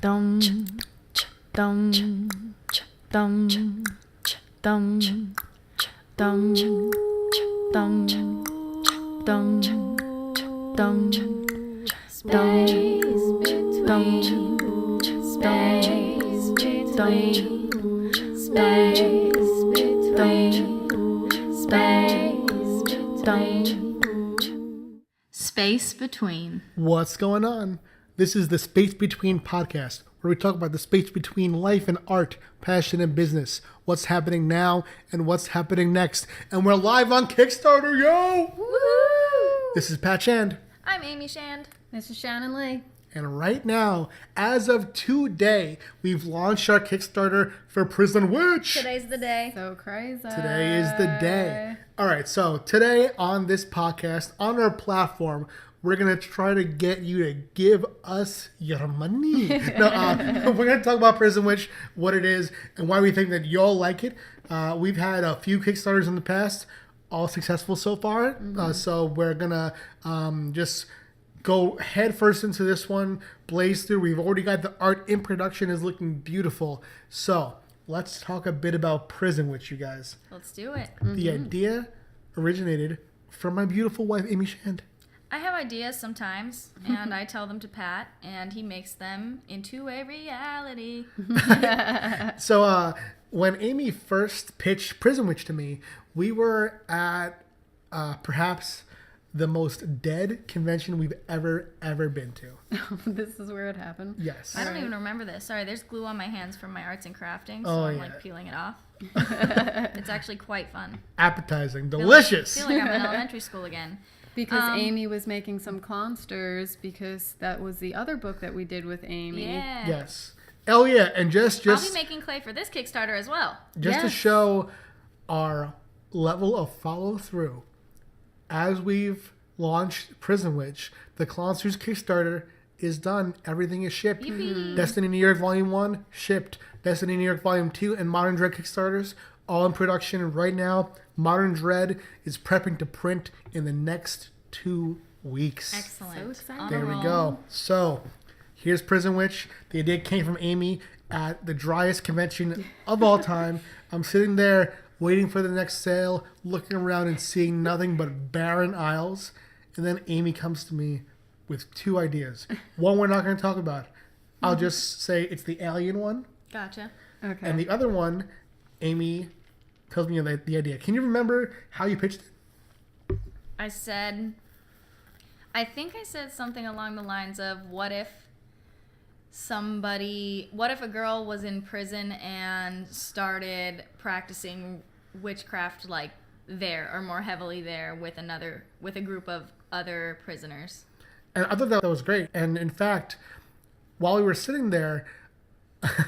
Dum, dum, dum, dum, dum, dum, dum, dum, Space between, space between, space between. Space between. What's going on? This is the Space Between podcast, where we talk about the space between life and art, passion and business, what's happening now and what's happening next. And we're live on Kickstarter, yo! Woo! This is Pat Shand. I'm Amy Shand. This is Shannon Lee. And right now, as of today, we've launched our Kickstarter for Prison Witch. Today's the day. So crazy. Today is the day. All right, so today on this podcast, on our platform, we're going to try to get you to give us your money. We're going to talk about Prison Witch, what it is, and why we think that y'all like it. We've had a few Kickstarters in the past, all successful so far. So we're going to just go head first into this one, blaze through. We've already got the art in production, is looking beautiful. So let's talk a bit about Prison Witch, you guys. Let's do it. The idea originated from my beautiful wife, Amy Shand. I have ideas sometimes, and I tell them to Pat, and he makes them into a reality. So when Amy first pitched Prison Witch to me, we were at perhaps the most dead convention we've ever been to. This is where it happened. Yes. I don't even remember this. Sorry, there's glue on my hands from my arts and crafting, so Oh, I'm yeah. like peeling it off. It's actually quite fun. Appetizing, delicious. I feel like I'm in elementary school again. Because Amy was making some Clonsters, because that was the other book that we did with Amy. Yeah. Yes. Oh yeah, and just I'll be making clay for this Kickstarter as well. to Yes. show our level of follow through, as we've launched Prison Witch, the Clonsters Kickstarter is done. Everything is shipped. Yippee. Destiny New York Volume 1 shipped. Destiny New York Volume 2 and Modern Dread Kickstarters all in production right now. Modern Dread is prepping to print in the next 2 weeks. Excellent. So excited. On a There we roll. go. So, here's Prison Witch. The idea came from Amy at the driest convention of all time. I'm sitting there waiting for the next sale, looking around and seeing nothing but barren aisles. And then Amy comes to me with 2 ideas. One we're not going to talk about. I'll just say it's the alien one. Gotcha. Okay. And the other one, Amy tells me the idea. Can you remember how you pitched it? I think I said something along the lines of, what if a girl was in prison and started practicing witchcraft like there, or more heavily there, with a group of other prisoners. And I thought that was great. And in fact, while we were sitting there,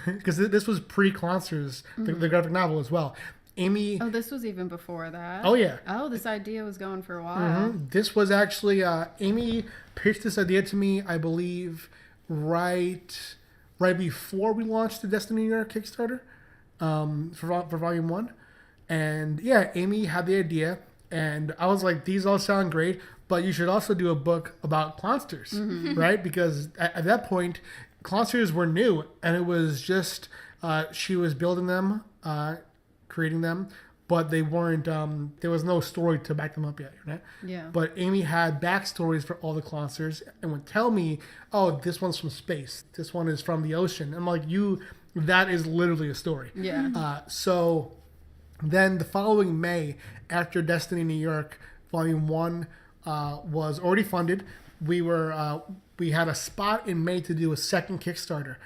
because this was pre-Clonsters, the graphic novel as well, Amy... Oh, this was even before that? Oh, yeah. Oh, this idea was going for a while. This was actually... Amy pitched this idea to me, I believe, right before we launched the Destiny New York Kickstarter for Volume 1. And yeah, Amy had the idea, and I was like, these all sound great, but you should also do a book about Clonsters, right? Because at that point, Clonsters were new, and it was just, she was building them, creating them, but they weren't, there was no story to back them up yet, right? Yeah. But Amy had backstories for all the Clonsters and would tell me, oh, this one's from space, this one is from the ocean. I'm like, that is literally a story. Yeah. So then the following May, after Destiny New York Volume 1 was already funded, we had a spot in May to do a second Kickstarter.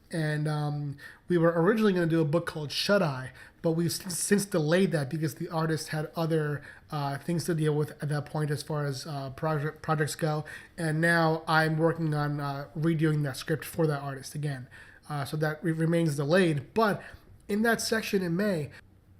And we were originally going to do a book called Shut Eye, but we've since delayed that because the artist had other things to deal with at that point as far as projects go. And now I'm working on redoing that script for that artist again. So that remains delayed. But in that section in May,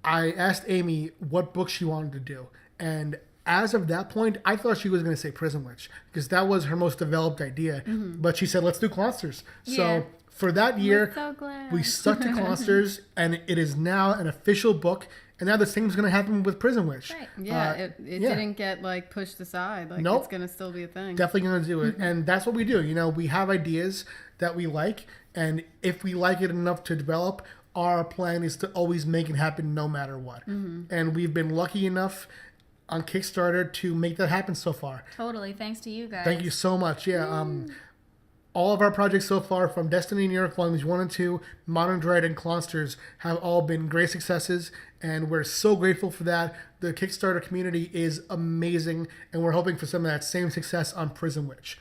I asked Amy what book she wanted to do. And as of that point, I thought she was going to say Prison Witch because that was her most developed idea. But she said, let's do Clonsters. Yeah. So for that year, So glad. we stuck to Clonsters, and it is now an official book. And now the same is going to happen with Prison Witch. Right. Yeah, it yeah. didn't get like pushed aside. Like Nope. it's gonna still be a thing. Definitely going to do it. And that's what we do. You know, we have ideas that we like, and if we like it enough to develop, our plan is to always make it happen no matter what. And we've been lucky enough on Kickstarter to make that happen so far. Totally. Thanks to you guys. Thank you so much. Yeah. All of our projects so far, from Destiny New York Volumes 1 and 2, Modern Dread, and Clonsters, have all been great successes, and we're so grateful for that. The Kickstarter community is amazing, and we're hoping for some of that same success on Prison Witch.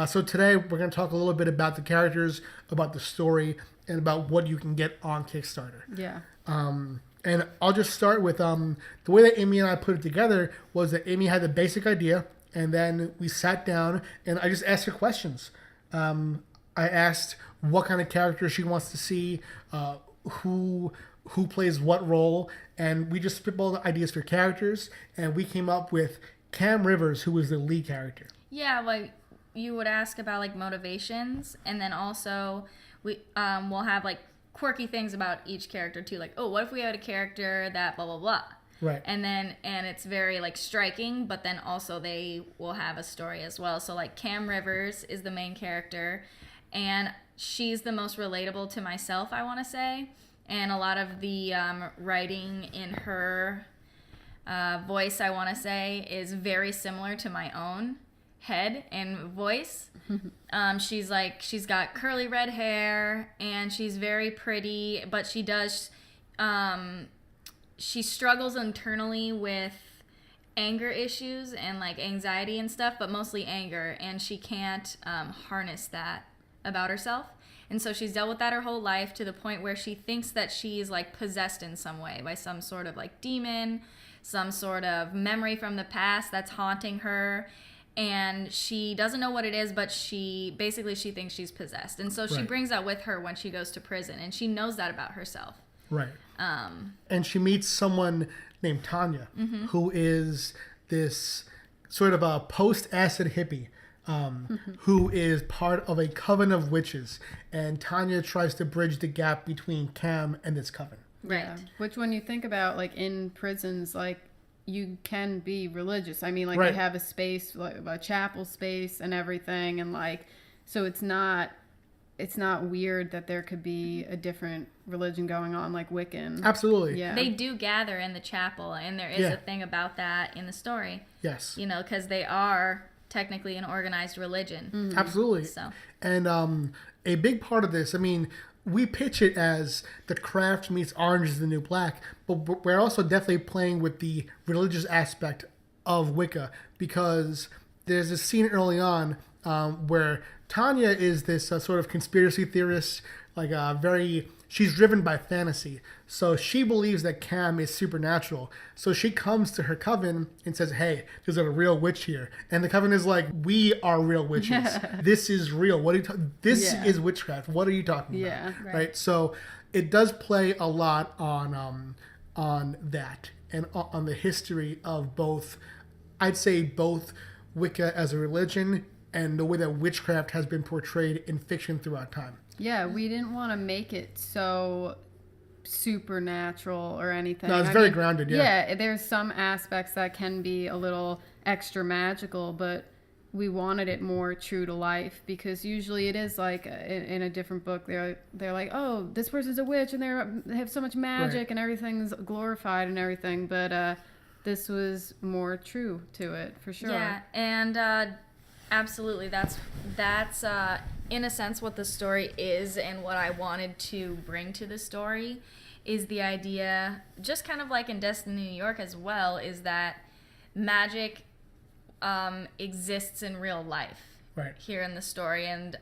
So today, we're going to talk a little bit about the characters, about the story, and about what you can get on Kickstarter. Yeah. And I'll just start with the way that Amy and I put it together was that Amy had the basic idea, and then we sat down, and I just asked her questions. I asked what kind of character she wants to see, who plays what role, and we just spitballed ideas for characters, and we came up with Cam Rivers, who was the lead character. Yeah, like you would ask about like motivations, and then also we'll have like quirky things about each character too. Like, oh, what if we had a character that blah blah blah. Right. And it's very like striking, but then also they will have a story as well. So like Cam Rivers is the main character, and she's the most relatable to myself, I want to say. And a lot of the writing in her voice, I want to say, is very similar to my own head and voice. She's got curly red hair, and she's very pretty, but she does. She struggles internally with anger issues and like anxiety and stuff, but mostly anger, and she can't harness that about herself. And so she's dealt with that her whole life to the point where she thinks that she's like possessed in some way by some sort of like demon, some sort of memory from the past that's haunting her. And she doesn't know what it is, but she thinks she's possessed. And so she Right. brings that with her when she goes to prison, and she knows that about herself. Right. And she meets someone named Tanya, who is this sort of a post-acid hippie, who is part of a coven of witches. And Tanya tries to bridge the gap between Cam and this coven. Right. Yeah. Which, when you think about like in prisons, like you can be religious. I mean, like Right. they have a space, like a chapel space and everything, and like so it's not weird that there could be a different religion going on, like Wiccan. Absolutely. Yeah. They do gather in the chapel, and there is Yeah. a thing about that in the story, Yes. you know, because they are technically an organized religion. Absolutely. So, And a big part of this, I mean, we pitch it as the craft meets Orange is the New Black, but we're also definitely playing with the religious aspect of Wicca, because there's a scene early on where Tanya is this sort of conspiracy theorist, like she's driven by fantasy. So she believes that Cam is supernatural. So she comes to her coven and says, hey, there's a real witch here. And the coven is like, we are real witches. This is real. What are you This Yeah. is witchcraft. What are you talking about? Yeah, Right. So it does play a lot on that and on the history of both, I'd say both Wicca as a religion and the way that witchcraft has been portrayed in fiction throughout time. Yeah, we didn't want to make it so supernatural or anything. No, it's very grounded, yeah. Yeah, there's some aspects that can be a little extra magical, but we wanted it more true to life, because usually it is like in a different book they're like, oh, this person's a witch and they have so much magic Right. and everything's glorified and everything, but this was more true to it for sure. yeah, and absolutely, that's in a sense what the story is, and what I wanted to bring to the story is the idea, just kind of like in Destiny New York as well, is that magic exists in real life Right. here in the story, and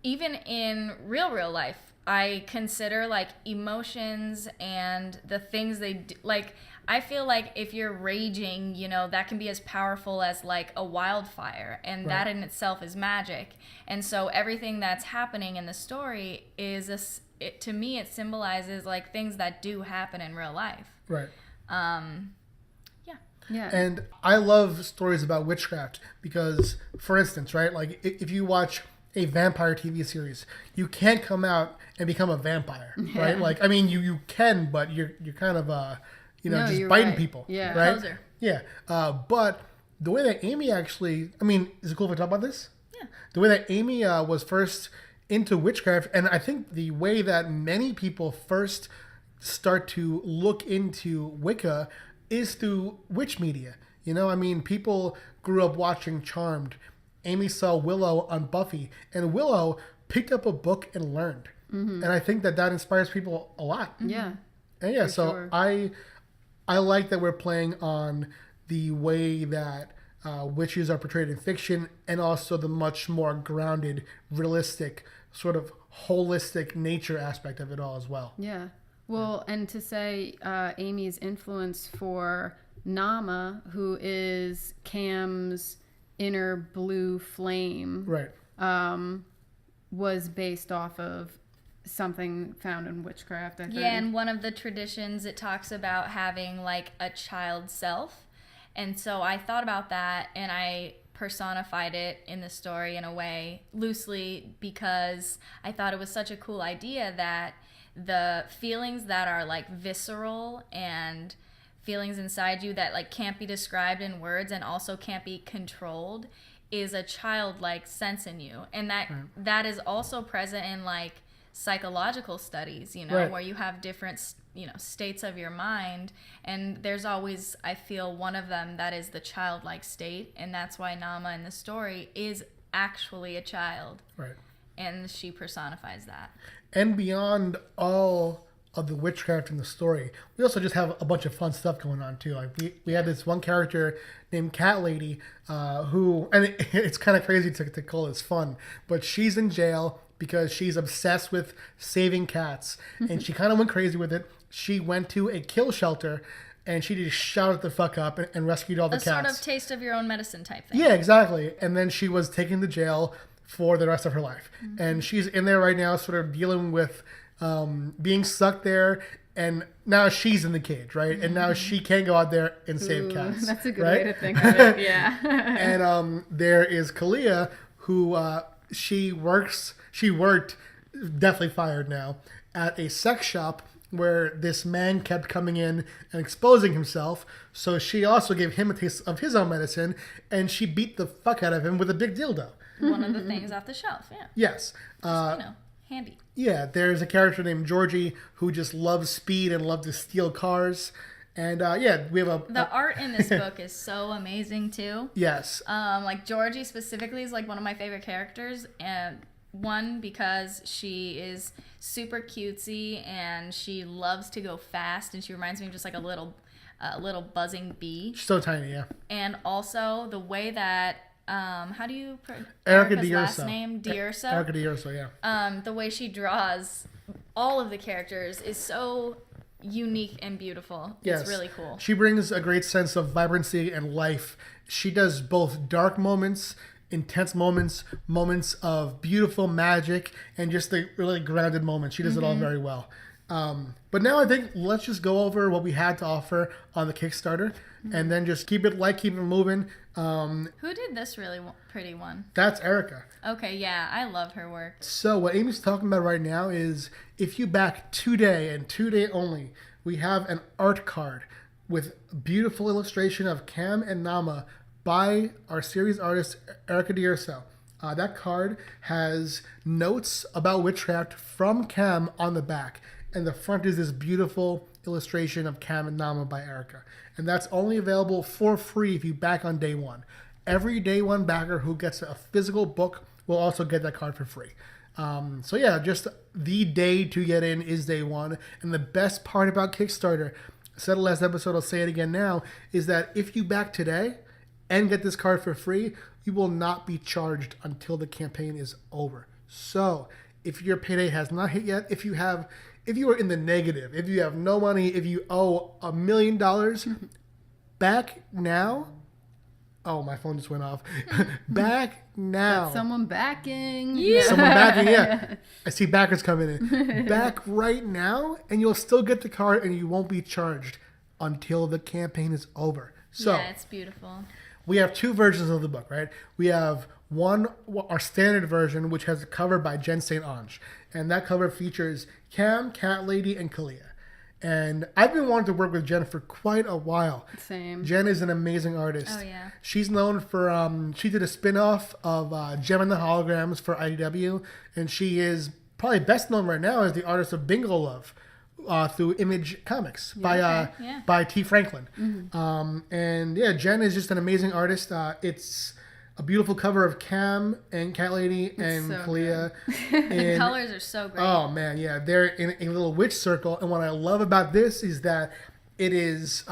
even in real life, I consider like emotions and the things they do, like I feel like if you're raging, you know, that can be as powerful as like a wildfire, and that in itself is magic. And so everything that's happening in the story is to me it symbolizes like things that do happen in real life. Right. Yeah. Yeah. And I love stories about witchcraft because, for instance, right, like if you watch a vampire TV series, you can't come out and become a vampire, right? Like, I mean, you can, but you're kind of No, just you're biting right. people, Yeah. right? Poser. Yeah. But the way that Amy actually, I mean, is it cool if I talk about this? Yeah. The way that Amy was first into witchcraft, and I think the way that many people first start to look into Wicca is through witch media. You know, I mean, people grew up watching Charmed. Amy saw Willow on Buffy, and Willow picked up a book and learned. And I think that inspires people a lot. Yeah. And yeah, For so sure. I like that we're playing on the way that witches are portrayed in fiction, and also the much more grounded, realistic, sort of holistic nature aspect of it all as well. Yeah. Well, and to say Amy's influence for Nama, who is Cam's inner blue flame, Right. was based off of something found in witchcraft, I think. Yeah, and one of the traditions, it talks about having like a child self. And so I thought about that, and I personified it in the story in a way loosely, because I thought it was such a cool idea that the feelings that are like visceral and feelings inside you that like can't be described in words and also can't be controlled is a childlike sense in you. And that is also present in like psychological studies, you know, Right. where you have different, you know, states of your mind, and there's always, I feel, one of them that is the childlike state, and that's why Nama in the story is actually a child, Right. and she personifies that. And beyond all of the witchcraft in the story, we also just have a bunch of fun stuff going on too. Like we have this one character named Cat Lady, who, and it's kind of crazy to call this fun, but she's in jail because she's obsessed with saving cats, and she kind of went crazy with it. She went to a kill shelter, and she just shouted the fuck up and rescued all the A cats. sort of taste of your own medicine type thing. Yeah, exactly. And then she was taken to jail for the rest of her life. And she's in there right now sort of dealing with being stuck there. And now she's in the cage, right? And now she can't go out there and save Ooh, cats. that's a good right? way to think of it. Yeah. And there is Kalia, who she worked, definitely fired now, at a sex shop where this man kept coming in and exposing himself. So she also gave him a taste of his own medicine, and she beat the fuck out of him with a big dildo. One of the things off the shelf, yeah. Yes. You know, handy. Yeah, there's a character named Georgie who just loves speed and loves to steal cars. And yeah, we have The art in this book is so amazing too. yes. Like Georgie specifically is like one of my favorite characters, and one because she is super cutesy and she loves to go fast, and she reminds me of just like a little buzzing bee. So tiny, yeah. And also the way that how do you Erica Erica's last D'Urso. name? D'Urso. Erica D'Urso, yeah. The way she draws all of the characters is so unique and beautiful. Yes. It's really cool. She brings a great sense of vibrancy and life. She does both dark moments, intense moments, moments of beautiful magic, and just the really grounded moments. She does it all very well. But now I think let's just go over what we had to offer on the Kickstarter, and then just keep it light, keep it moving. Who did this really pretty one? That's Erica. Okay, yeah, I love her work. So what Amy's talking about right now is if you back today and today only, we have an art card with beautiful illustration of Cam and Nama by our series artist Erica D'Urso. That card has notes about witchcraft from Cam on the back, and the front is this beautiful illustration of Cam and Nama by Erica. And that's only available for free if you back on day one. Every day one backer who gets a physical book will also get that card for free. So yeah, just the day to get in is day one. And the best part about Kickstarter, I said it last episode, I'll say it again now, is that if you back today and get this card for free, you will not be charged until the campaign is over. So if your payday has not hit yet, if you are in the negative, if you have no money, if you owe $1 million, back now. Oh, my phone just went off. Back now. Someone backing. Someone backing, yeah. I see backers coming in. Back right now, and you'll still get the card, and you won't be charged until the campaign is over. So yeah, it's beautiful. we have two versions of the book, right? We have one, our standard version, which has a cover by Jen St. Ange. And that cover features Cam, Cat Lady, and Kalia. And I've been wanting to work with Jen for quite a while. Same. Jen is an amazing artist. Oh, yeah. She's known for, she did a spin-off of Gem and the Holograms for IDW. And she is probably best known right now as the artist of Bingo Love. Through Image Comics by T. Franklin. And yeah, Jen is just an amazing artist. It's a beautiful cover of Cam and Cat Lady and so Kalia. The colors are so great. Oh man, yeah, they're in a little witch circle. And what I love about this is that it is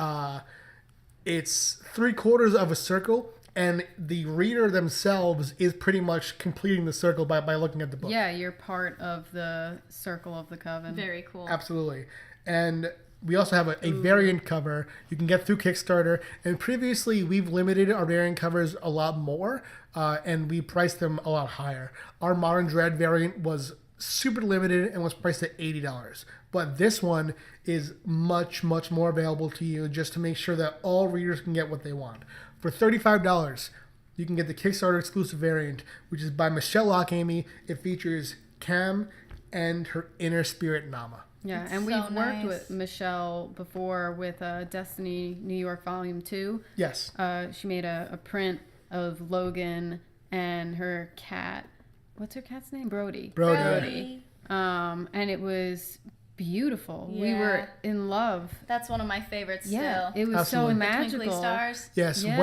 it's 3/4 of a circle. And the reader themselves is pretty much completing the circle by looking at the book. Yeah, you're part of the circle of the coven. Very cool. Absolutely. And we also have a variant cover you can get through Kickstarter. And previously, we've limited our variant covers a lot more, and we priced them a lot higher. Our Modern Dread variant was super limited and was priced at $80. But this one is much, much more available to you just to make sure that all readers can get what they want. For $35, you can get the Kickstarter exclusive variant, which is by Michelle Lockamy. It features Cam and her inner spirit Nama. Yeah, It's and so we've worked nice. with Michelle before with Destiny New York Volume 2. Yes. She made a print of Logan and her cat. What's her cat's name? Brody. Brody. And it was beautiful. We Yeah. were in love. That's one of my favorites Yeah, still. it was Absolutely. so The Twinkly magical. Stars. Yes. Yeah.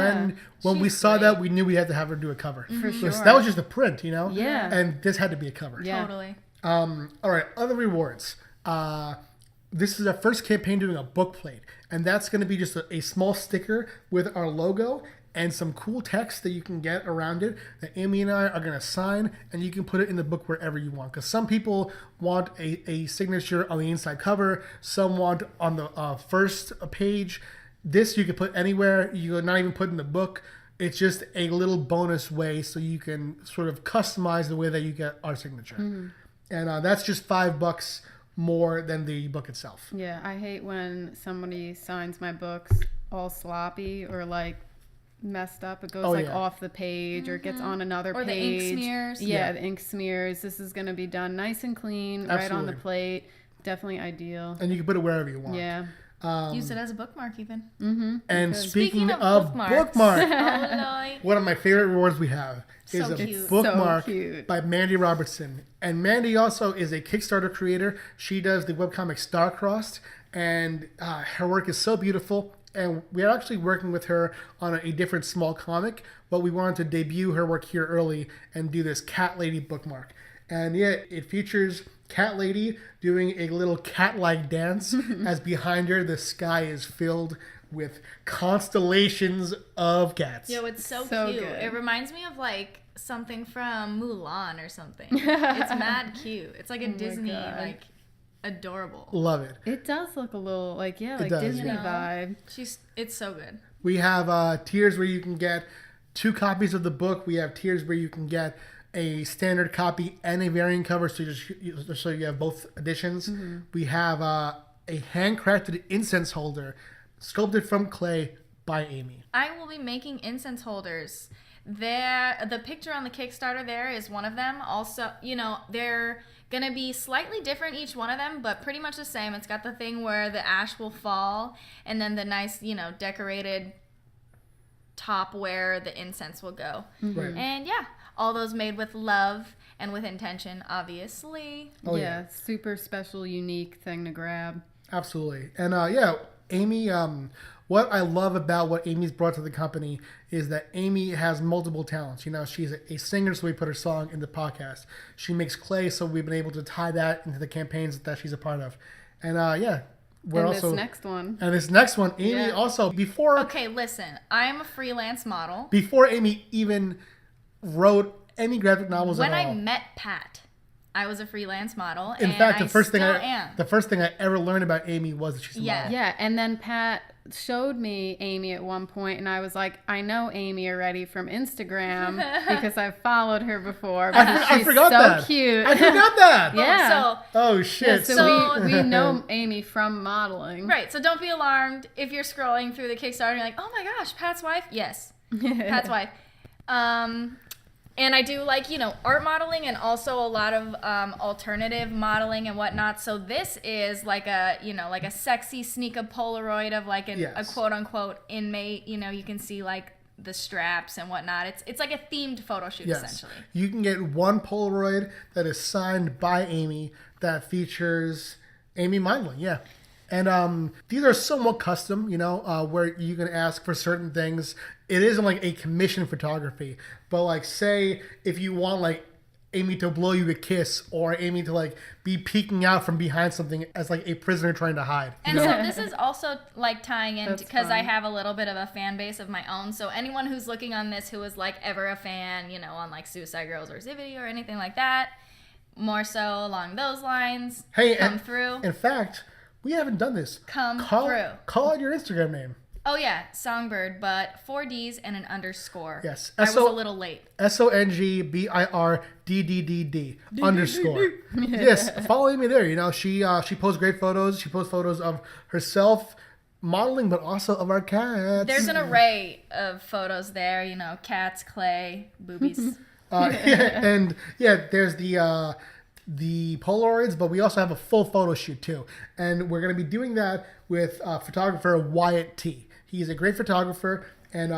When we She's saw great. that, we knew we had to have her do a cover. For sure. That was just a print, you know? Yeah. And this had to be a cover. Yeah. Totally. All right, other rewards. This is our first campaign doing a book plate, and that's going to be just a small sticker with our logo and some cool text that you can get around it that Amy and I are going to sign, and you can put it in the book wherever you want. Because some people want a signature on the inside cover, some want on the first page. This you can put anywhere. You're not even put in the book. It's just a little bonus way so you can sort of customize the way that you get our signature. And that's just $5 more than the book itself. Yeah, I hate when somebody signs my books all sloppy or like messed up. It goes Yeah. off the page or gets on another Or page. the ink smears. Yeah, the ink smears. This is going to be done nice and clean, right on the Absolutely. plate. Definitely ideal. And you can put it wherever you want. Yeah. Use it as a bookmark even. And speaking of of bookmarks. bookmark, Oh, Lord. one of my favorite rewards we have is So a cute. bookmark So cute. by Mandy Robertson. And Mandy also is a Kickstarter creator. She does the webcomic Starcrossed, and her work is so beautiful. And we're actually working with her on a different small comic, but we wanted to debut her work here early and do this Cat Lady bookmark. And yeah, it features Cat Lady doing a little cat-like dance as behind her the sky is filled with constellations of cats. Yo, it's so So cute. good. It reminds me of like something from Mulan or something. It's mad cute. It's like a Disney, God. like adorable. Love it. It does look a little like like does, Disney yeah. vibe. It's so good. We have tiers where you can get 2 copies of the book. We have tiers where you can get a standard copy and a variant cover, so you have both editions. We have a handcrafted incense holder sculpted from clay by Amy. I will be making incense holders. The picture on the Kickstarter there is one of them. Also, they're gonna be slightly different each one of them, but pretty much the same. It's got the thing where the ash will fall, and then the nice, decorated top where the incense will go. Right. And yeah, all those made with love and with intention, obviously. Oh, yeah, super special, unique thing to grab. Absolutely. And Amy, what I love about what Amy's brought to the company is that Amy has multiple talents. She's a singer, so we put her song in the podcast. She makes clay, so we've been able to tie that into the campaigns that she's a part of. And we're And also this next one. and this next one, Amy Yeah. also before Okay, listen, I am a freelance model. Amy even wrote any graphic novels When at all. I met Pat, I was a freelance model. In and fact, I the first thing still I am. ever learned about Amy was that she's a Yeah. model. Yeah, and then Pat showed me Amy at one point, and I was like, I know Amy already from Instagram because I've followed her before. I forgot so that. Cute. I forgot that. Yeah. So Oh shit. Yeah, so we know Amy from modeling. right, so don't be alarmed if you're scrolling through the Kickstarter and you're like, oh my gosh, Pat's wife? Yes, Pat's wife. And I do like, art modeling and also a lot of alternative modeling and whatnot. So this is like a, like a sexy sneak up Polaroid of like a quote unquote inmate. You can see like the straps and whatnot. It's like a themed photo shoot essentially. You can get one Polaroid that is signed by Amy that features Amy modeling. Yeah. And these are somewhat custom, where you can ask for certain things. It isn't like a commission photography, but like say if you want like Amy to blow you a kiss or Amy to like be peeking out from behind something as like a prisoner trying to hide. And so this is also like tying in because I fun. have a little bit of a fan base of my own. So anyone who's looking on this who is like ever a fan, on like Suicide Girls or Zivity or anything like that, more so along those lines, come through. In fact, we haven't done this. Come through. Call out your Instagram name. Oh yeah, Songbird, but 4 D's and an underscore. Yes. I was a little late. SONGBIRDDDD underscore. Yes, follow Amy there. She posts great photos. She posts photos of herself modeling, but also of our cats. There's an array of photos there. Cats, clay, boobies. There's the Polaroids, but we also have a full photo shoot too. And we're going to be doing that with photographer Wyatt T. He's a great photographer, and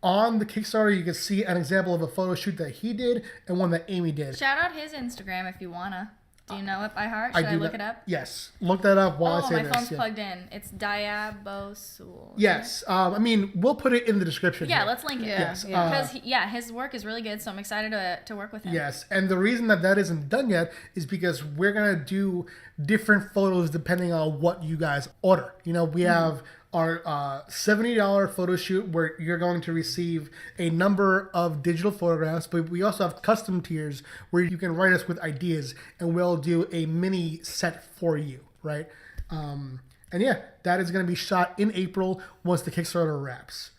on the Kickstarter you can see an example of a photo shoot that he did and one that Amy did. Shout out his Instagram if you wanna. Do you know it by heart? Should I look it up? Yes. Look that up while I say my this. phone's plugged in. It's Diabosul. Yes. We'll put it in the description. Yeah, here. let's link it. Yes. Because his work is really good, so I'm excited to work with him. Yes, and the reason that isn't done yet is because we're going to do different photos depending on what you guys order. We have our $70 photo shoot where you're going to receive a number of digital photographs, but we also have custom tiers where you can write us with ideas and we'll do a mini set for you, right? That is going to be shot in April once the Kickstarter wraps.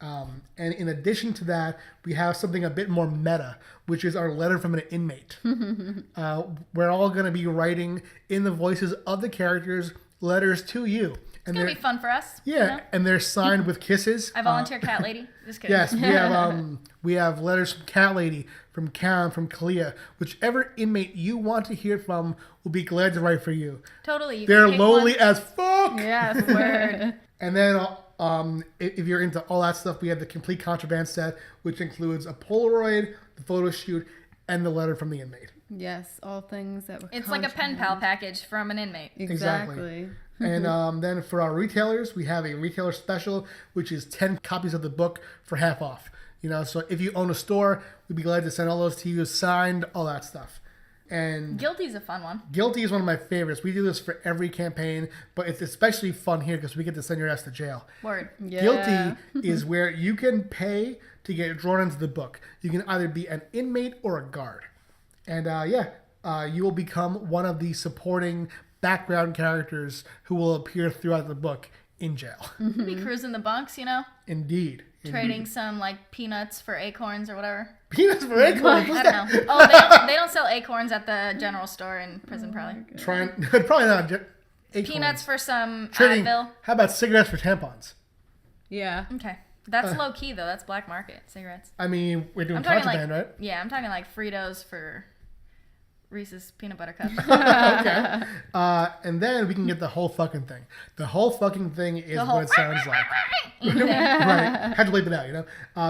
And in addition to that, we have something a bit more meta, which is our letter from an inmate. We're all going to be writing in the voices of the characters letters to you. It's going to be fun for us. Yeah, and they're signed with kisses. I volunteer Cat Lady. Just kidding. Yes, we have letters from Cat Lady, from Cam, from Kalia. Whichever inmate you want to hear from will be glad to write for you. Totally. They're lonely as fuck. Yes, word. And then if you're into all that stuff, we have the complete contraband set, which includes a Polaroid, the photo shoot, and the letter from the inmate. Yes, all things that were It's like a pen pal package from an inmate. Exactly. And then for our retailers, we have a retailer special, which is 10 copies of the book for half off. So if you own a store, we'd be glad to send all those to you, signed, all that stuff. And Guilty's a fun one. Guilty is one of my favorites. We do this for every campaign, but it's especially fun here because we get to send your ass to jail. Word. Yeah. Guilty is where you can pay to get drawn into the book. You can either be an inmate or a guard. And you will become one of the supporting background characters who will appear throughout the book in jail. Be cruising the bunks, Indeed. trading some like peanuts for acorns or whatever. Peanuts for acorns? I don't know. Oh, they don't sell acorns at the general store in prison, probably. Probably not. Acorns. Peanuts for some Trading. Advil. How about cigarettes for tampons? Yeah. Okay. That's low key though. That's black market cigarettes. I mean, we're doing I'm talking contraband, like, right? Yeah, I'm talking like Fritos for Reese's peanut butter cups. Okay. And then we can get the whole fucking thing. The whole fucking thing is what it sounds like. Right. Had to bleep it out,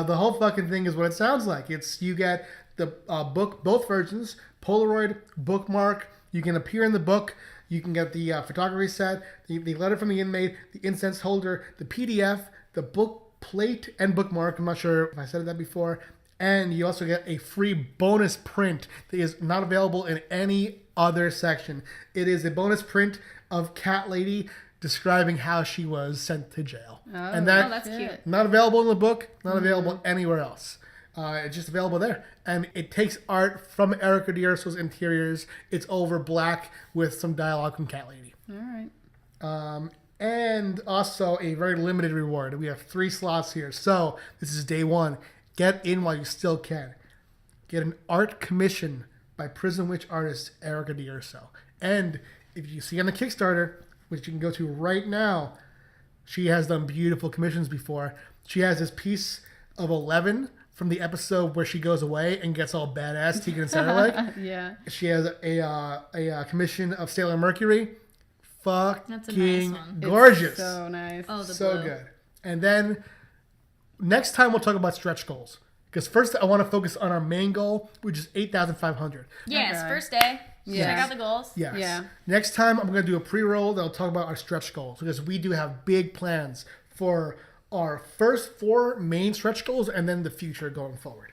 the whole fucking thing is what it sounds like. You get the book, both versions, Polaroid, bookmark. You can appear in the book. You can get the photography set, the letter from the inmate, the incense holder, the PDF, the book plate and bookmark. I'm not sure if I said that before. And you also get a free bonus print that is not available in any other section. It is a bonus print of Cat Lady describing how she was sent to jail. And that's cute. Not available in the book, not available anywhere else. It's just available there. And it takes art from Erica D'Urso's interiors. It's over black with some dialogue from Cat Lady. All right. And also a very limited reward. We have 3 slots here. So this is day 1. Get in while you still can. Get an art commission by Prison Witch artist Erica D'Urso. And if you see on the Kickstarter, which you can go to right now, she has done beautiful commissions before. She has this piece of 11 from the episode where she goes away and gets all badass Tegan and Sarah like. Yeah. She has a commission of Sailor Mercury. That's a nice one. Gorgeous. It's so nice. Oh, the So blue. good. And then next time we'll talk about stretch goals. Because first I want to focus on our main goal, which is 8,500. Yes, Okay. first day. Yeah. Check out the goals. Yes. Yeah. Next time I'm going to do a pre-roll that'll talk about our stretch goals. Because we do have big plans for our first 4 main stretch goals and then the future going forward.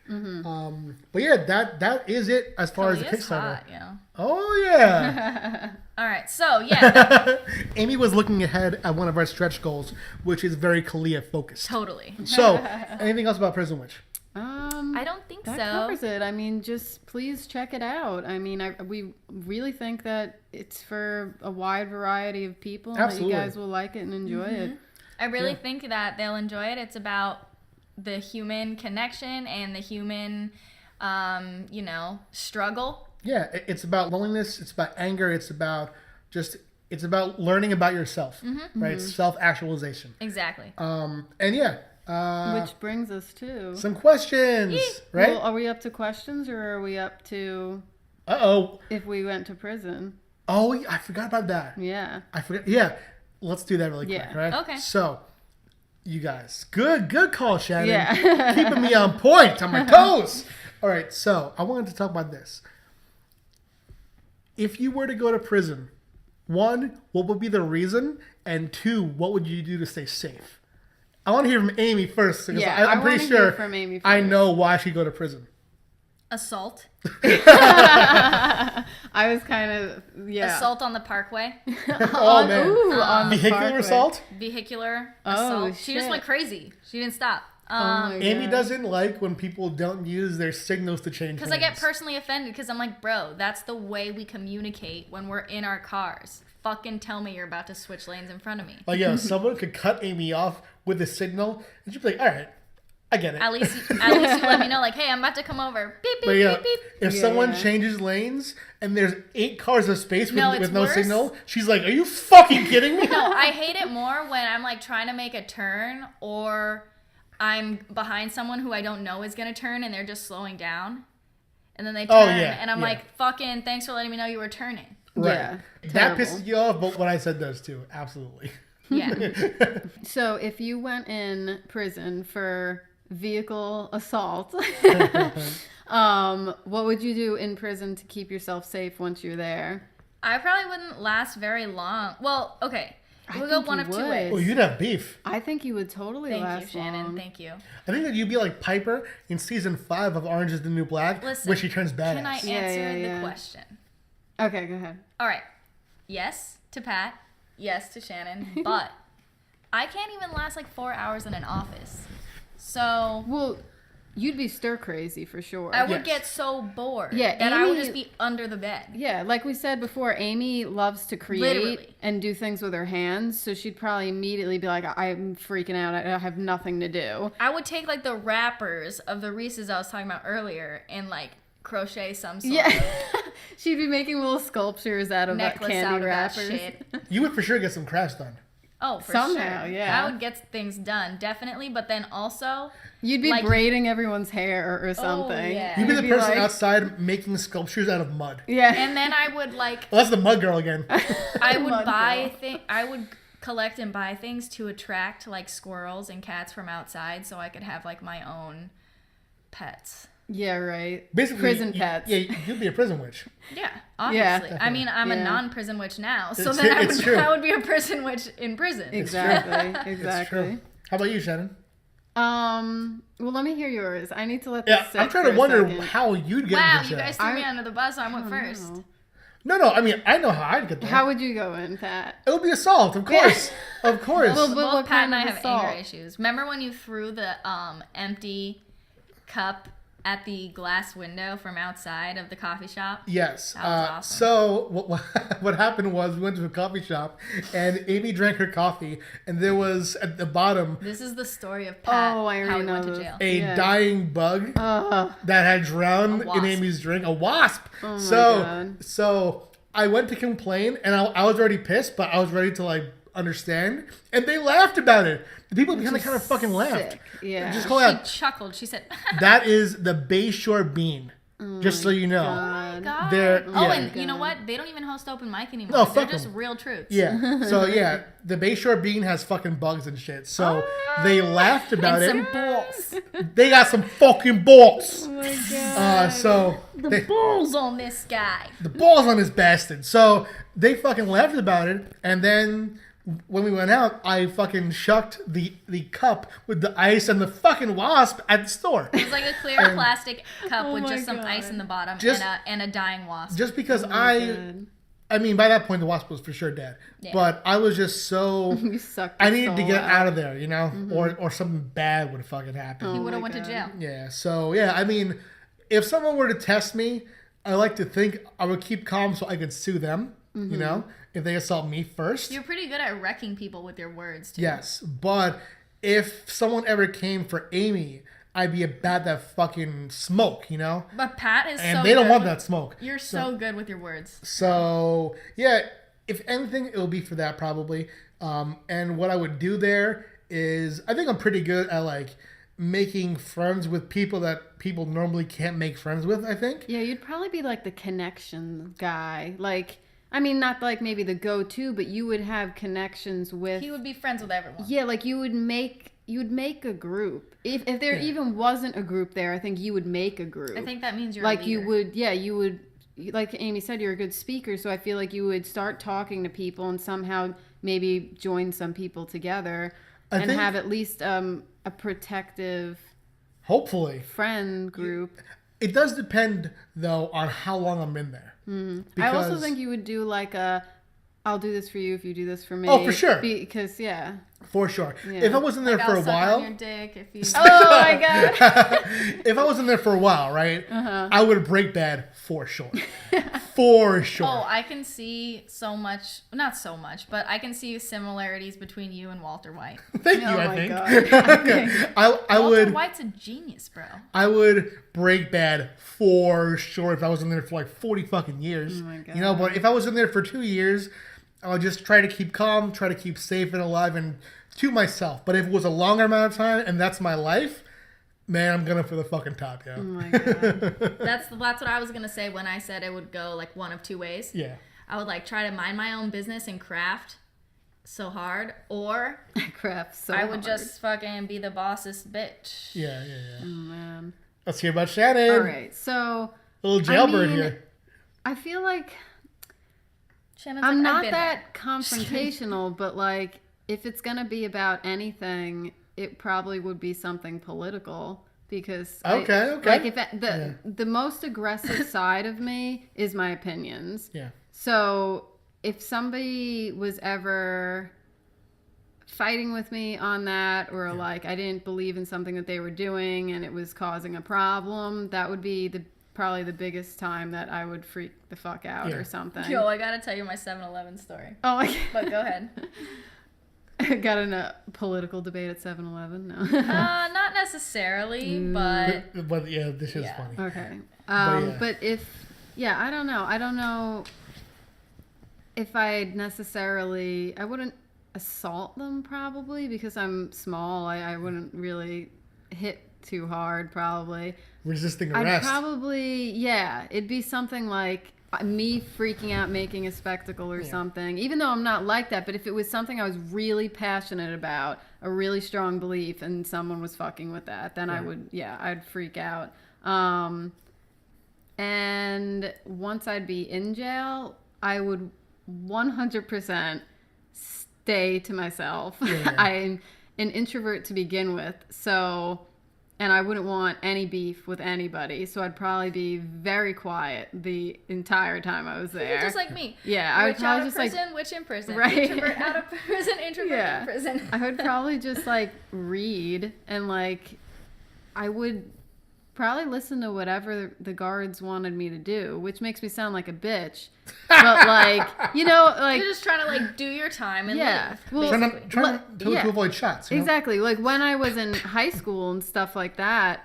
But yeah, that is it as far as the It's Kickstarter. hot, you know. Oh yeah. All right, so yeah, Amy was looking ahead at one of our stretch goals, which is very Kalia focused. totally. So, anything else about Prison Witch? I don't think That so. covers it. I mean, just please check it out. I mean, we really think that it's for a wide variety of people. Absolutely. That you guys will like it and enjoy it. I really think that they'll enjoy it. It's about the human connection and the human, struggle. Yeah, it's about loneliness. It's about anger. It's about learning about yourself, right? It's self-actualization. Exactly. And yeah, Which brings us to... some questions, right? Well, are we up to questions or are we up to Uh-oh. if we went to prison? Oh, I forgot about that. Yeah. I forgot. Yeah, let's do that really quick, Yeah. right? Okay. So, you guys, good call, Shannon. Yeah. Keeping me on point, on my toes. All right, so I wanted to talk about this. If you were to go to prison, 1, what would be the reason? And 2, what would you do to stay safe? I want to hear from Amy first because Yeah, I'm I pretty wanna hear sure from Amy I first. know why she'd go to prison. Assault. I was kind of, yeah. Assault on the parkway. Oh, man. On the Vehicular parkway. assault? Vehicular Oh, assault. She just shit. went crazy. She didn't stop. my Amy God. doesn't like when people don't use their signals to change Because I get lanes. personally offended because I'm like, bro, that's the way we communicate when we're in our cars. Fucking tell me you're about to switch lanes in front of me. Like, yeah, someone could cut Amy off with a signal, and she'd be like, all right, I get it. At least you let me know, like, hey, I'm about to come over. Beep, beep, But yeah, beep, beep. if Yeah. someone changes lanes and there's 8 cars of space with No, no, it's with no worse. signal, she's like, are you fucking kidding me? No, I hate it more when I'm like trying to make a turn or I'm behind someone who I don't know is going to turn and they're just slowing down. And then they turn Oh, yeah, and I'm yeah. like, fucking thanks for letting me know you were turning. Right. Yeah, That terrible. pisses you off, but what I said does too. Absolutely. Yeah. So if you went in prison for vehicle assault, what would you do in prison to keep yourself safe once you're there? I probably wouldn't last very long. Well, okay. I We'll go think one you of two would. ways. Well, you'd have beef. I think you would totally Thank you, last Shannon. long. Thank you. I think that you'd be like Piper in season 5 of Orange is the New Black, Listen, where she turns badass. Can I answer Yeah. the question? Okay, go ahead. All right. Yes to Pat. Yes to Shannon. But I can't even last like 4 hours in an office. So Well, you'd be stir crazy for sure. I would Yes. get so bored Yeah, that I would Amy- just be under the bed. Yeah, like we said before, Amy loves to create Literally. and do things with her hands, so she'd probably immediately be like, I'm freaking out. I have nothing to do. I would take like the wrappers of the Reese's I was talking about earlier and like crochet some sort Yeah. of She'd be making little sculptures out of that necklace candy out of wrappers. that shit. You would for sure get some crafts done. Oh, for Somehow, sure. yeah. I would get things done, definitely. But then also, You'd be Like- braiding everyone's hair or something. yeah. You'd be the person like- outside making sculptures out of mud. Yeah. and then I would like, Well, that's the mud girl again. I would Mud buy girl. I would collect and buy things to attract like squirrels and cats from outside, so I could have like my own pets. Yeah, right. Basically, Prison you- pets. Yeah, you'd be a prison witch. Yeah, obviously. I definitely. mean, I'm a Yeah. non-prison witch now, so It's- then it's true. I would be a prison witch in prison. Exactly. It's Exactly. true. How about you, Shannon? Well, let me hear yours. I need to let this Yeah, sit I'm trying for to a wonder second. how you'd get Wow, into you jail. guys threw me I- under the bus, so I went Oh, first. no. No, I mean, I know how I'd get there. How would you go in, Pat? It would be assault, of course. Of course. Well, but Both what Pat kind and I of have assault? anger issues. Remember when you threw the empty cup at the glass window from outside of the coffee shop. Yes. That was awesome. So what happened was we went to a coffee shop and Amy drank her coffee and there was at the bottom This is the story of Pat, Oh, I how already he went know to this. jail. a dying bug Oh, that had drowned A wasp. in Amy's drink. A wasp. my so God. so I went to complain and I was already pissed, but I was ready to like understand. And they laughed about it. The people behind kind of fucking laughed. sick. Yeah. Just call She out. chuckled. She said, That is the Bayshore bean. Just so you know. "Oh God!" They're- Oh, yeah. and you know what? They don't even host open mic anymore. No, They're fuck just 'em. real truths. Yeah. So yeah, the Bayshore bean has fucking bugs and shit. So they laughed about And it. some balls. They got some fucking balls. Oh my God. So The balls on this guy. the balls on this bastard. So they fucking laughed about it, and then when we went out, I fucking shucked the cup with the ice and the fucking wasp at the store. It was like a clear plastic cup with my just some God. ice in the bottom Just- and a dying wasp. Just because God. I mean, by that point the wasp was for sure dead. Yeah. But I was just so You sucked I the needed to soul get out of there, you know, or something bad would have fucking happened. he Oh would have my went to God. jail. Yeah. So yeah, I mean, if someone were to test me, I like to think I would keep calm so I could sue them. You know, if they assault me first. You're pretty good at wrecking people with your words, too. Yes, but if someone ever came for Amy, I'd be about that fucking smoke, you know? But Pat is And so they don't good want with- that smoke. You're so good with your words. So, yeah, if anything, it'll be for that probably. And what I would do there is, I think I'm pretty good at, like, making friends with people that people normally can't make friends with, I think. Yeah, you'd probably be like the connection guy. Like, I mean, not like maybe the go-to, but you would have connections with. He would be friends with everyone. Yeah, like you would make a group. If there even wasn't a group there, I think you would make a group. I think that means you're like a you leader. would, yeah, you would. Like Amy said, you're a good speaker, so I feel like you would start talking to people and somehow maybe join some people together and think- have at least a protective Hopefully. friend group. It does depend, though, on how long I'm in there. I also think you would do like a, I'll do this for you if you do this for me. Oh, for sure. Because, yeah. For sure. Yeah. If I was in there Like, for I'll a suck while, on your dick if you... Oh, my God. if I was in there for a while, right, Uh-huh. I would break bad for sure. For sure. Oh, I can see so much, not so much, but I can see similarities between you and Walter White. Thank you, Oh I my think. God. Okay. I Walter would White's a genius, bro. I would break bad for sure if I was in there for like 40 fucking years. Oh my God. You know, but if I was in there for 2 years, I would just try to keep calm, try to keep safe and alive and to myself. But if it was a longer amount of time and that's my life, man, I'm gonna for the fucking top, yo. Oh, my God. That's what I was gonna say when I said it would go like one of two ways. Yeah. I would like try to mind my own business and craft so hard, or Crap, so I would hard. just fucking be the bossest bitch. Yeah. Oh, man. Let's hear about Shannon. All right, so Little jailbird mean, here. I feel like Shannon's I'm like, not I've been that confrontational, but like if it's gonna be about anything, it probably would be something political because Okay. like if the most aggressive side of me is my opinions. Yeah. So if somebody was ever fighting with me on that, or like I didn't believe in something that they were doing and it was causing a problem, that would be probably the biggest time that I would freak the fuck out Yeah. or something. Yo, I gotta tell you my 7-Eleven story. Oh my But go ahead. Got in a political debate at 7-Eleven? No. Not necessarily, but But yeah, this is Yeah. funny. Okay. yeah. But I don't know if I'd necessarily, I wouldn't assault them probably because I'm small. I wouldn't really hit too hard probably. Resisting I'd arrest. probably, it'd be something like me freaking out, making a spectacle or something, even though I'm not like that. But if it was something I was really passionate about, a really strong belief, and someone was fucking with that, then I would, I'd freak out. And once I'd be in jail, I would 100% stay to myself. Yeah. I'm an introvert to begin with, so... And I wouldn't want any beef with anybody, so I'd probably be very quiet the entire time I was there. just like me. Yeah, I would Which probably out of just prison, which in prison. Right. Introvert out of prison, introvert Yeah. in prison. I would probably just like read and like I would Probably listen to whatever the guards wanted me to do, which makes me sound like a bitch. But like, you know, like You're just trying to like do your time and yeah, leave. well, Basically. Trying to yeah. avoid shots. You know? exactly. Like when I was in high school and stuff like that,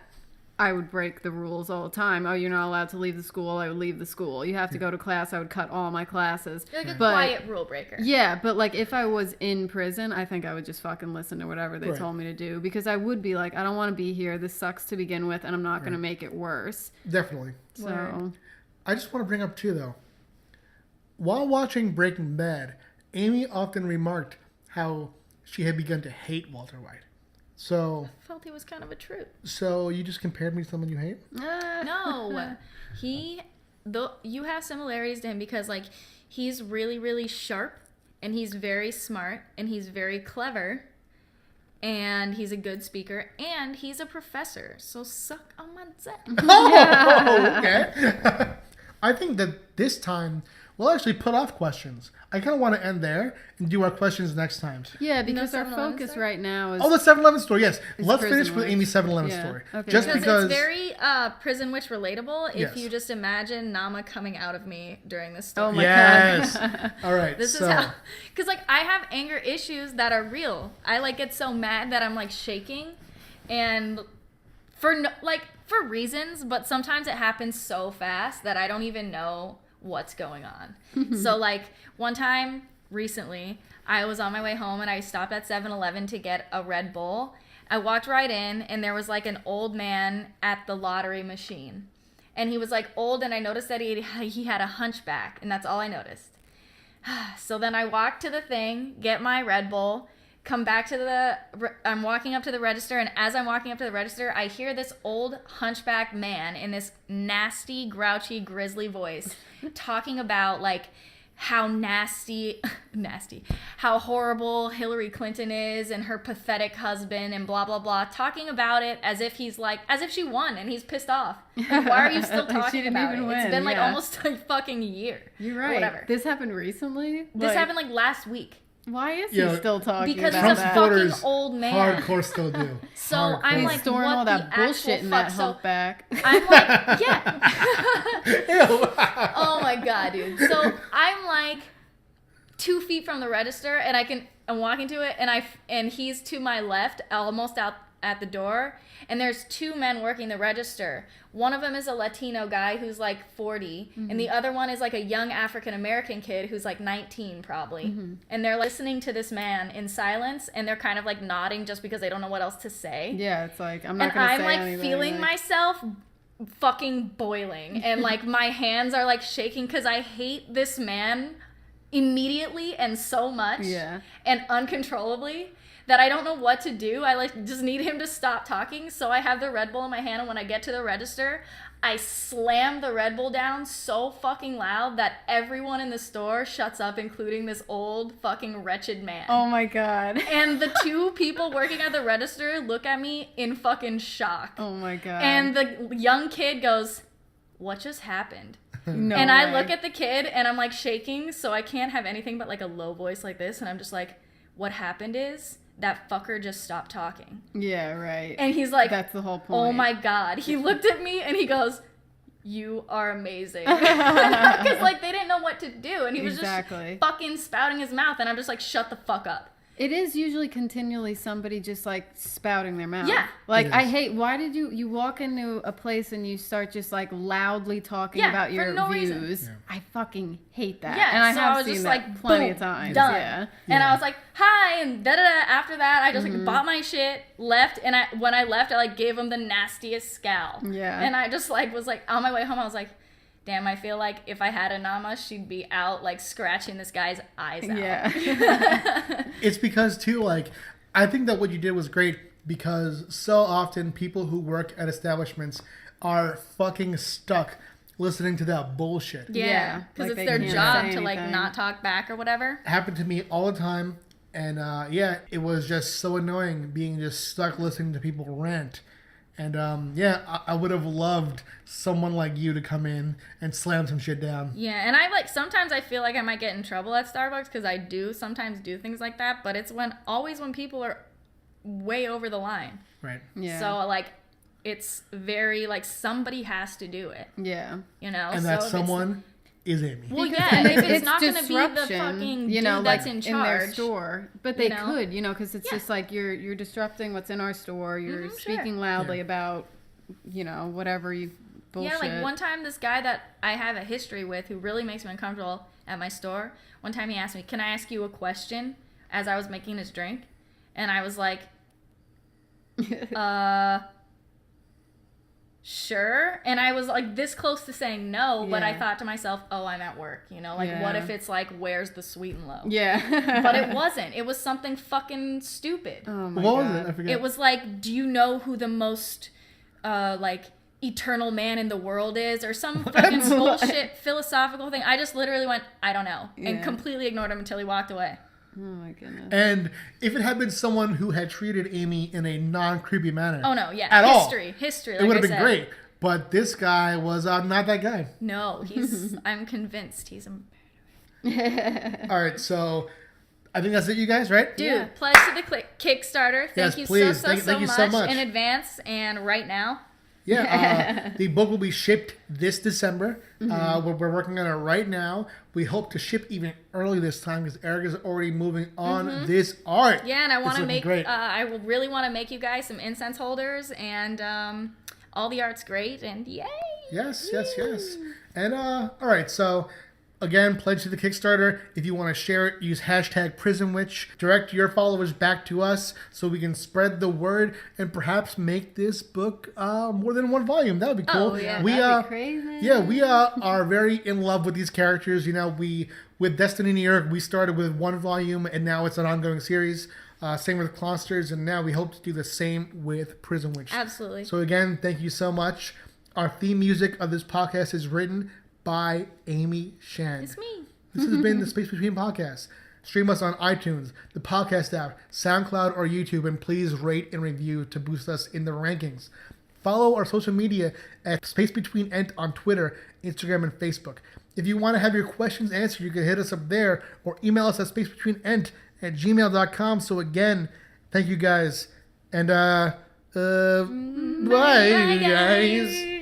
I would break the rules all the time. Oh, you're not allowed to leave the school. I would leave the school. You have to go to class. I would cut all my classes. You're like a But- quiet rule breaker. Yeah, but like if I was in prison, I think I would just fucking listen to whatever they Right. told me to do because I would be like, I don't want to be here. This sucks to begin with, and I'm not going to make it worse. Definitely. So Word. I just want to bring up too, though. While watching Breaking Bad, Amy often remarked how she had begun to hate Walter White. So, I felt he was kind of a troop. so you just compared me to someone you hate? No, you have similarities to him because like he's really really sharp and he's very smart and he's very clever and he's a good speaker and he's a professor. So suck on my dick. Oh, okay. I think that this time we'll actually put off questions. I kind of want to end there and do our questions next time. yeah, because our 7-Eleven focus story? right now is Oh, the 7-Eleven story, yes. Let's prison finish with witch. Amy's 7-Eleven Yeah. story. Okay. Just Because because... it's very prison witch relatable if Yes. you just imagine Nama coming out of me during this story. Oh my Yes. god. All right, This so... is how, because like I have anger issues that are real. I like get so mad that I'm like shaking, and for reasons, but sometimes it happens so fast that I don't even know what's going on. So like one time recently, I was on my way home and I stopped at 7-Eleven to get a Red Bull. I walked right in and there was like an old man at the lottery machine. And he was like old and I noticed that he had a hunchback and that's all I noticed. So then I walked to the thing, get my Red Bull, come back to I'm walking up to the register, and as I'm walking up to the register, I hear this old hunchback man in this nasty, grouchy, grisly voice talking about like how nasty, how horrible Hillary Clinton is and her pathetic husband and blah, blah, blah, talking about it as if she won and he's pissed off. Like, why are you still Like, she talking didn't about even it? It's win, been like yeah. almost a fucking year. You're or right. whatever. This happened recently? This happened like last week. Why is Yeah, he still talking because about it's a that? fucking supporters old man. hardcore still do. So Hardcore. I'm He's like, storing what all that the bullshit actual in that fuck? So humpback. I'm like, yeah. Oh my god, dude. So I'm like 2 feet from the register, and I'm walking to it, and he's to my left, almost out at the door, and there's 2 men working the register. One of them is a Latino guy who's like 40, and the other one is like a young African American kid who's like 19 probably. And they're listening to this man in silence, and they're kind of like nodding just because they don't know what else to say. Yeah, it's like, I'm not And going to I'm say like anything. feeling like, myself fucking boiling, and like my hands are like shaking because I hate this man immediately and so much Yeah. and uncontrollably that I don't know what to do. I like just need him to stop talking. So I have the Red Bull in my hand, and when I get to the register, I slam the Red Bull down so fucking loud that everyone in the store shuts up, including this old fucking wretched man. Oh my god. And the 2 people working at the register look at me in fucking shock. Oh my god. And the young kid goes, "What just happened?" no And I way. look at the kid and I'm like shaking, so I can't have anything but like a low voice like this. And I'm just like, what happened is that fucker just stopped talking. Yeah, right. And he's like, That's the whole point. oh my God. He looked at me and he goes, "You are amazing." Because like they didn't know what to do. And he was Exactly. just fucking spouting his mouth. And I'm just like, shut the fuck up. It is usually continually somebody just like spouting their mouth. Yeah. Like It I is. hate, why did you walk into a place and you start just like loudly talking Yeah, about for your no views? reason. Yeah. I fucking hate that. Yeah, And I so have I was seen just that like, plenty boom, of times. done. Yeah. And Yeah. I was like, hi, and da-da-da. After that, I just like bought my shit, left, and when I left, I like gave him the nastiest scowl. Yeah. And I just like was like, on my way home, I was like, damn, I feel like if I had a Nama, she'd be out like scratching this guy's eyes out. Yeah. It's because too, like, I think that what you did was great because so often people who work at establishments are fucking stuck listening to that bullshit. Yeah, because like it's they their can't job say to like anything. not talk back or whatever. Happened to me all the time, and yeah, it was just so annoying being just stuck listening to people rant. And yeah, I would have loved someone like you to come in and slam some shit down. Yeah, and I like sometimes I feel like I might get in trouble at Starbucks because I do sometimes do things like that, but it's always when people are way over the line. Right. Yeah. So like it's very like somebody has to do it, Yeah. you know. And so that if it's- someone is Amy. Well, Because- yeah, and if it's it's not going to be the disruption, fucking you know, dude that's like in in their charge. store, but they you know? could, you know, because it's Yeah. just like you're disrupting what's in our store. You're Mhm, speaking sure. loudly Yeah. about, you know, whatever you bullshit. Yeah, like one time this guy that I have a history with who really makes me uncomfortable at my store, one time he asked me, "Can I ask you a question?" as I was making his drink. And I was like, sure. And I was like this close to saying no, but I Yeah. thought to myself, oh, I'm at work, you know? Like, what Yeah. if it's like, where's the sweet and low? Yeah. But it wasn't. It was something fucking stupid. Oh my What was God. it? I forget. It was like, do you know who the most, like, eternal man in the world is? Or some fucking bullshit philosophical thing. I just literally went, I don't know. And Yeah. completely ignored him until he walked away. Oh my goodness. And if it had been someone who had treated Amy in a non-creepy manner, Oh, no, yeah. At all. History. it Like would I have been said. great. But this guy was not that guy. No, I'm convinced he's a... All right, so I think that's it, you guys, right? Dude, Yeah. pledge to the Kickstarter. Thank Yes, you please. so Thank you so much. in advance and right now. Yeah, the book will be shipped this December. We're working on it right now. We hope to ship even early this time because Eric is already moving on this art. Yeah, and I want It's to looking make. great. I really want to make you guys some incense holders, and all the art's great, and yay! Yes. And all right, so again, pledge to the Kickstarter. If you want to share it, use hashtag PrisonWitch. Direct your followers back to us so we can spread the word and perhaps make this book more than one volume. That would be cool. Oh, yeah, we That'd be crazy. Yeah, we are very in love with these characters. You know, with Destiny New York, we started with one volume and now it's an ongoing series. Same with Clonsters, and now we hope to do the same with Prison Witch. Absolutely. So again, thank you so much. Our theme music of this podcast is written by Amy Shan. It's me. This has been the Space Between Podcast. Stream us on iTunes, the podcast app, SoundCloud, or YouTube, and please rate and review to boost us in the rankings. Follow our social media at Space Between Ent on Twitter, Instagram, and Facebook. If you want to have your questions answered, you can hit us up there or email us at spacebetweenent@gmail.com. So again, thank you guys. And bye, Bye, guys.